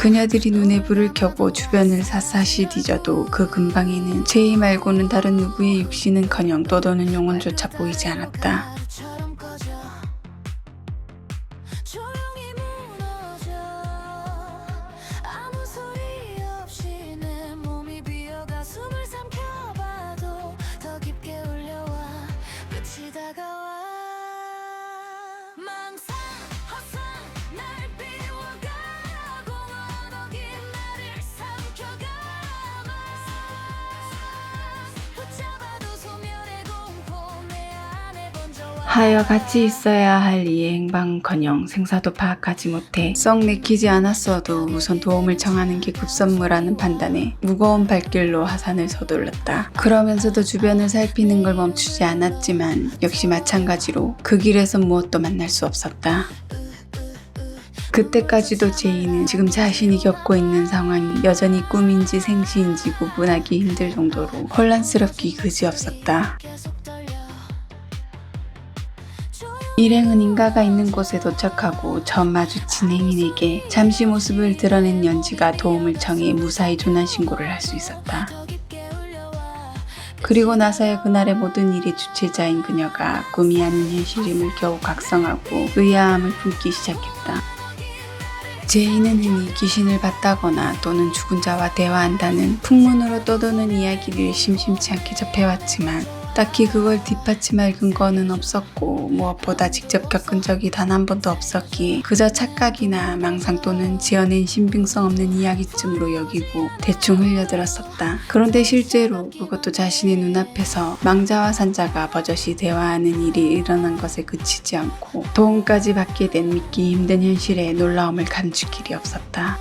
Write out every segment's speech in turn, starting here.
그녀들이 눈에 불을 켜고 주변을 샅샅이 뒤져도 그 근방에는 제이 말고는 다른 누구의 육신은커녕 떠도는 영혼조차 보이지 않았다. 하여 같이 있어야 할 이의 행방은커녕 생사도 파악하지 못해 썩 내키지 않았어도 우선 도움을 청하는 게 급선무라는 판단에 무거운 발길로 하산을 서둘렀다. 그러면서도 주변을 살피는 걸 멈추지 않았지만 역시 마찬가지로 그 길에서 무엇도 만날 수 없었다. 그때까지도 제이는 지금 자신이 겪고 있는 상황이 여전히 꿈인지 생시인지 구분하기 힘들 정도로 혼란스럽기 그지없었다. 일행은 인가가 있는 곳에 도착하고 처음 마주친 행인에게 잠시 모습을 드러낸 연지가 도움을 청해 무사히 조난 신고를 할 수 있었다. 그리고 나서야 그날의 모든 일의 주체자인 그녀가 꿈이 아닌 현실임을 겨우 각성하고 의아함을 품기 시작했다. 제이는 흔히 귀신을 봤다거나 또는 죽은 자와 대화한다는 풍문으로 떠도는 이야기를 심심치 않게 접해왔지만 딱히 그걸 뒷받침할 근거는 없었고 무엇보다 직접 겪은 적이 단 한 번도 없었기에 그저 착각이나 망상 또는 지어낸 신빙성 없는 이야기쯤으로 여기고 대충 흘려들었었다. 그런데 실제로 그것도 자신의 눈앞에서 망자와 산자가 버젓이 대화하는 일이 일어난 것에 그치지 않고 도움까지 받게 된 믿기 힘든 현실에 놀라움을 감출 길이 없었다.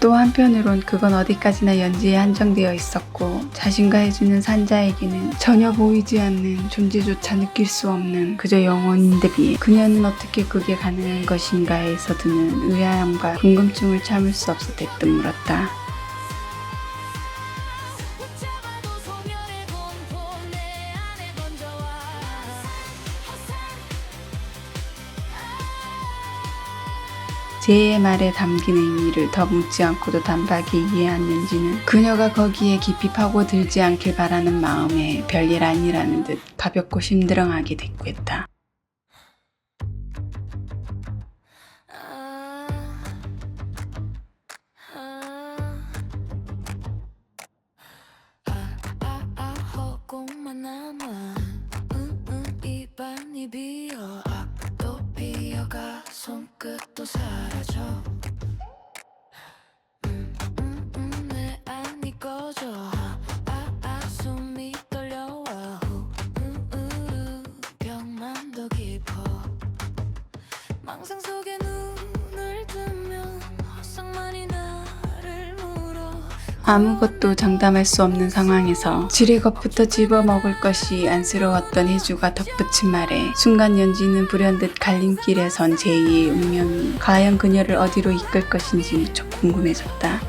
또 한편으론 그건 어디까지나 연지에 한정되어 있었고 자신과 해주는 산자에게는 전혀 보이지 않는 존재조차 느낄 수 없는 그저 영혼인데 비해 그녀는 어떻게 그게 가능한 것인가에서 드는 의아함과 궁금증을 참을 수 없어 대뜸 물었다. 제이의 말에 담긴 의미를 더 묻지 않고도 단박에 이해한 연지는 그녀가 거기에 깊이 파고들지 않길 바라는 마음에 별일 아니라는 듯 가볍고 심드렁하게 대꾸했다. 손끝도 사라져 내 안이 꺼져 숨이 떨려와 벽만 더 깊어 망상 속에 눈을 뜨면 허상만이 나를 물어 아무것도 장담할 수 없는 상황에서 지레 것부터 집어먹을 것이 안쓰러웠던 혜주가 덧붙인 말에 순간 연지는 불현듯 갈림길에 선 제이의 운명이 과연 그녀를 어디로 이끌 것인지 무척 궁금해졌다.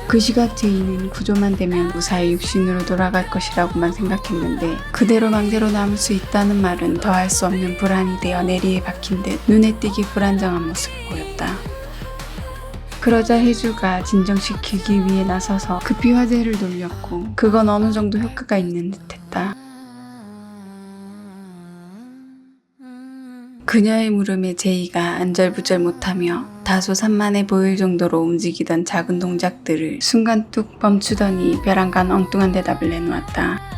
그 시각 제이는 구조만 되면 무사히 육신으로 돌아갈 것이라고만 생각했는데 그대로 망대로 남을 수 있다는 말은 더할 수 없는 불안이 되어 내리에 박힌 듯 눈에 띄게 불안정한 모습을 보였다. 그러자 혜주가 진정시키기 위해 나서서 급히 화제를 돌렸고 그건 어느 정도 효과가 있는 듯했다. 그녀의 물음에 제이가 안절부절 못하며 다소 산만해 보일 정도로 움직이던 작은 동작들을 순간 뚝 멈추더니 벼랑간 엉뚱한 대답을 내놓았다.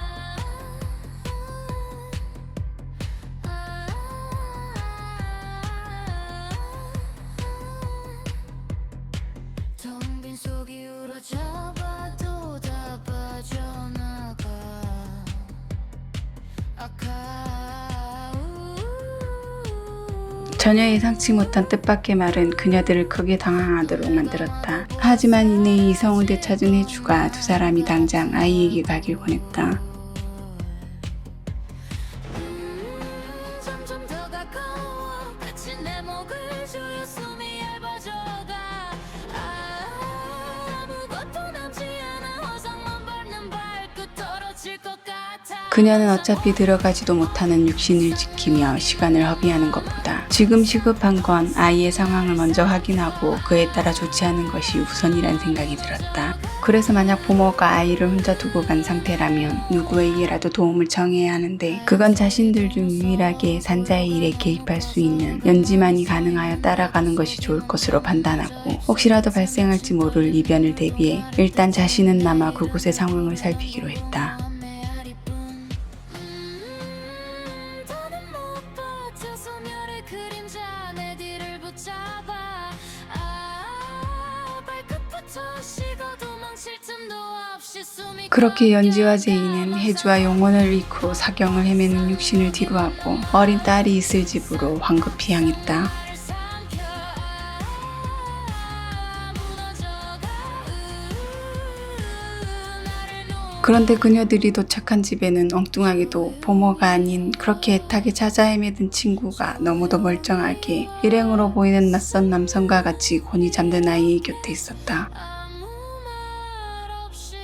전혀 예상치 못한 뜻밖의 말은 그녀들을 크게 당황하도록 만들었다. 하지만 이내 이성을 되찾은 혜주가 두 사람이 당장 아이에게 가길 권했다. 아무것도 남지 않아 허상만 밟는 발끝 떨어질 것 같아 그녀는 어차피 들어가지도 못하는 육신을 지키며 시간을 허비하는 것보다 지금 시급한 건 아이의 상황을 먼저 확인하고 그에 따라 조치하는 것이 우선이란 생각이 들었다. 그래서 만약 부모가 아이를 혼자 두고 간 상태라면 누구에게라도 도움을 청해야 하는데 그건 자신들 중 유일하게 산자의 일에 개입할 수 있는 연지만이 가능하여 따라가는 것이 좋을 것으로 판단하고 혹시라도 발생할지 모를 이변을 대비해 일단 자신은 남아 그곳의 상황을 살피기로 했다. 더는 못 버텨 소녀의 그림자 내 뒤를 붙잡아 발끝부터 식어 도망칠 틈도 없이 숨이 그렇게 연지와 제이는 혜주와 영혼을 잃고 사경을 헤매는 육신을 뒤로하고 어린 딸이 있을 집으로 황급히 향했다. 그런데 그녀들이 도착한 집에는 엉뚱하게도 부모가 아닌 그렇게 애타게 찾아 헤매던 친구가 너무도 멀쩡하게 일행으로 보이는 낯선 남성과 같이 곤히 잠든 아이의 곁에 있었다. 아무 말 없이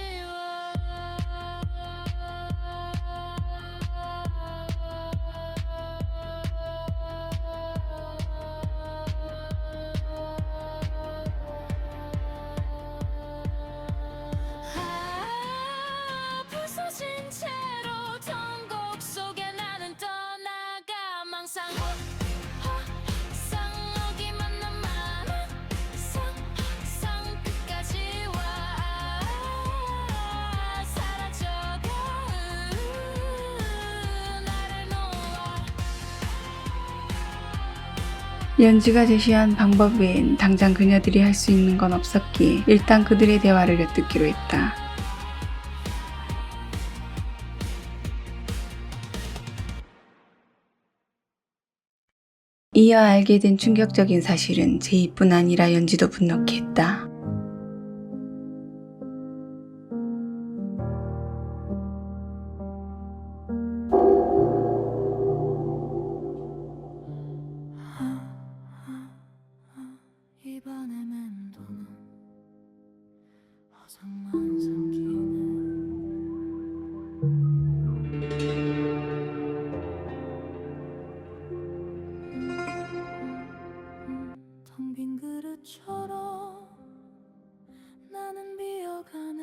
부서진 채로 통곡 속에 나는 떠나가 망상 쌍욕이만 남아 상 끝까지 와 사라져가 나를 놓아 연지가 제시한 방법 외엔 당장 그녀들이 할 수 있는 건 없었기에 일단 그들의 대화를 엿듣기로 했다. 이어 알게 된 충격적인 사실은 제이뿐 아니라 연지도 분노케 했다. 입안의 맴도는 화상만 삼키네 텅 빈 그릇처럼 나는 비어가네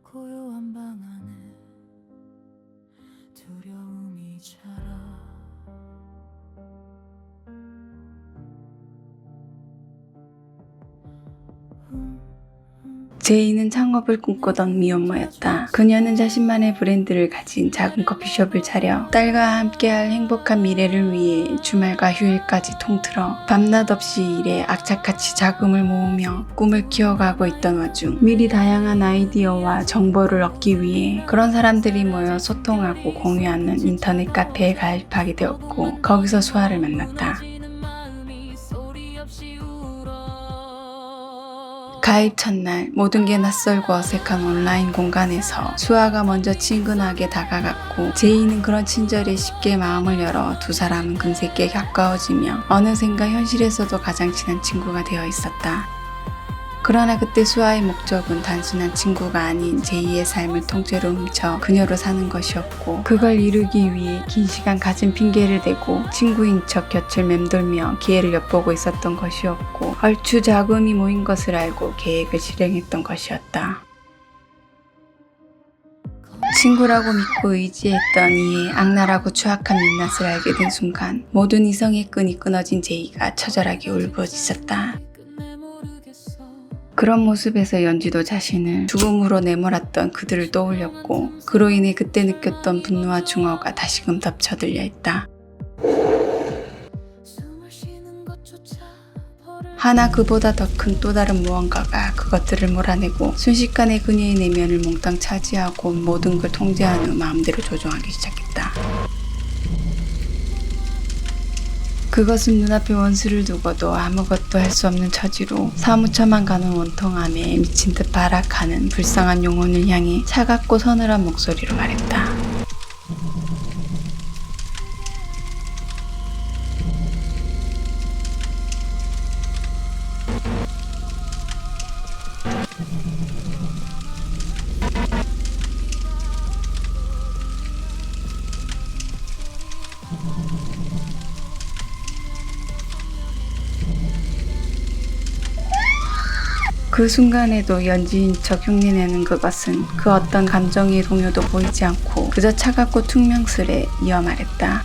고요한 방 안에 두려움이 자라 제이는 창업을 꿈꾸던 미혼모였다. 그녀는 자신만의 브랜드를 가진 작은 커피숍을 차려 딸과 함께할 행복한 미래를 위해 주말과 휴일까지 통틀어 밤낮 없이 일해 악착같이 자금을 모으며 꿈을 키워가고 있던 와중 미리 다양한 아이디어와 정보를 얻기 위해 그런 사람들이 모여 소통하고 공유하는 인터넷 카페에 가입하게 되었고 거기서 수아를 만났다. 가입 첫날 모든 게 낯설고 어색한 온라인 공간에서 수아가 먼저 친근하게 다가갔고 제이는 그런 친절에 쉽게 마음을 열어 두 사람은 금세 꽤 가까워지며 어느샌가 현실에서도 가장 친한 친구가 되어 있었다. 그러나 그때 수아의 목적은 단순한 친구가 아닌 제이의 삶을 통째로 훔쳐 그녀로 사는 것이었고 그걸 이루기 위해 긴 시간 가진 핑계를 대고 친구인 척 곁을 맴돌며 기회를 엿보고 있었던 것이었고 얼추 자금이 모인 것을 알고 계획을 실행했던 것이었다. 친구라고 믿고 의지했던 이의 악랄하고 추악한 민낯을 알게 된 순간 모든 이성의 끈이 끊어진 제이가 처절하게 울부짖었다. 그런 모습에서 연지도 자신을 죽음으로 내몰았던 그들을 떠올렸고 그로 인해 그때 느꼈던 분노와 중어가 다시금 덮쳐들려 있다. 하나 그보다 더 큰 또 다른 무언가가 그것들을 몰아내고 순식간에 그녀의 내면을 몽땅 차지하고 모든 걸 통제한 후 마음대로 조종하기 시작했다. 그것은 눈앞에 원수를 두고도 아무것도 할 수 없는 처지로 사무쳐만 가는 원통함에 미친 듯 발악하는 불쌍한 영혼을 향해 차갑고 서늘한 목소리로 말했다. 그 순간에도 연지인 척 흉내내는 그것은 그 어떤 감정의 동요도 보이지 않고 그저 차갑고 퉁명스레 이어 말했다.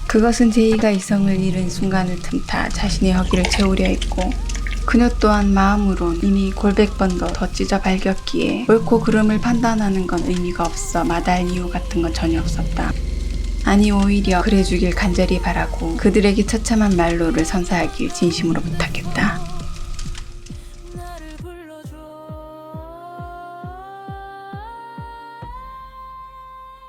그것은 제이가 이성을 잃은 순간을 틈타 자신의 허기를 채우려 했고 그녀 또한 마음으론 이미 골백 번 더 찢어 발겼기에 옳고 그름을 판단하는 건 의미가 없어 마다할 이유 같은 건 전혀 없었다. 아니 오히려 그래주길 간절히 바라고 그들에게 처참한 말로를 선사하길 진심으로 부탁했다. 나를 불러줘.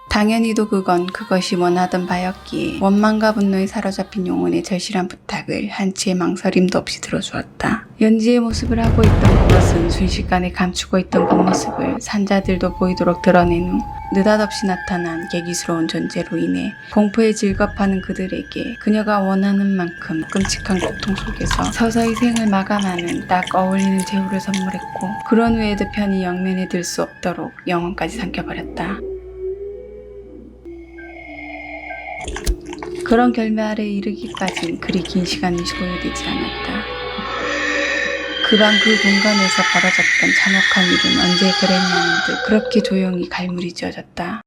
당연히도 그건 그것이 원하던 바였기에 원망과 분노에 사로잡힌 영혼의 절실한 부탁을 한치의 망설임도 없이 들어주었다. 연지의 모습을 하고 있던 그것은 순식간에 감추고 있던 그 모습을 산자들도 보이도록 드러낸 후 느닷없이 나타난 계기스러운 존재로 인해 공포에 질겁하는 그들에게 그녀가 원하는 만큼 끔찍한 고통 속에서 서서히 생을 마감하는 딱 어울리는 제후를 선물했고 그런 후에도 편히 영면에 들 수 없도록 영혼까지 삼켜버렸다. 그런 결말에 이르기까진 그리 긴 시간이 소요되지 않았다. 그 밤 그 공간에서 벌어졌던 참혹한 일은 언제 그랬냐는 듯 그렇게 조용히 갈무리 지어졌다.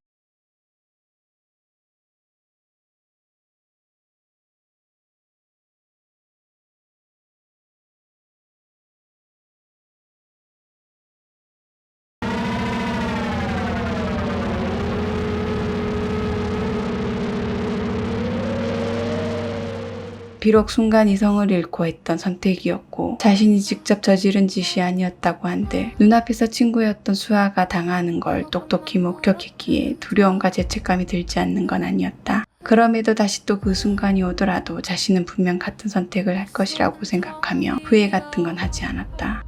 비록 순간 이성을 잃고 했던 선택이었고 자신이 직접 저지른 짓이 아니었다고 한들 눈앞에서 친구였던 수아가 당하는 걸 똑똑히 목격했기에 두려움과 죄책감이 들지 않는 건 아니었다. 그럼에도 다시 또 그 순간이 오더라도 자신은 분명 같은 선택을 할 것이라고 생각하며 후회 같은 건 하지 않았다.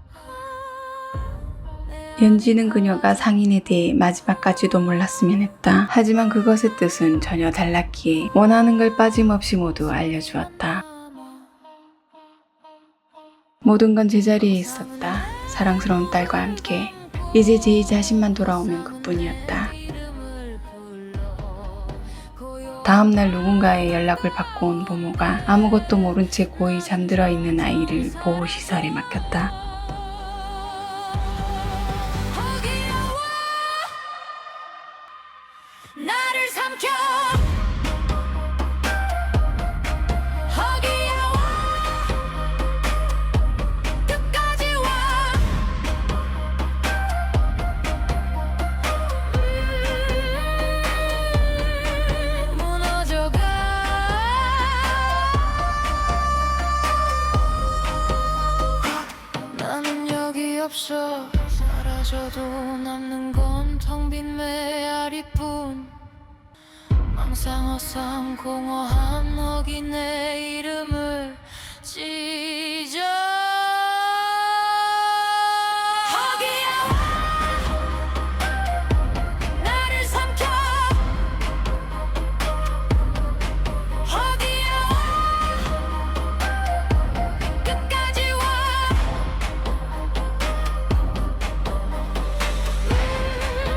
연지는 그녀가 상인에 대해 마지막까지도 몰랐으면 했다. 하지만 그것의 뜻은 전혀 달랐기에 원하는 걸 빠짐없이 모두 알려주었다. 모든 건 제자리에 있었다. 사랑스러운 딸과 함께. 이제 제이 자신만 돌아오면 그뿐이었다. 다음날 누군가의 연락을 받고 온 부모가 아무것도 모른 채 고이 잠들어 있는 아이를 보호시설에 맡겼다. 나를 삼켜. 허기야 와. 끝까지 와. 무너져가. 나는 여기 없어. 사라져도 남는 건 텅 빈 메아리뿐. 망상어상 공허한 너기 내 이름을 찢어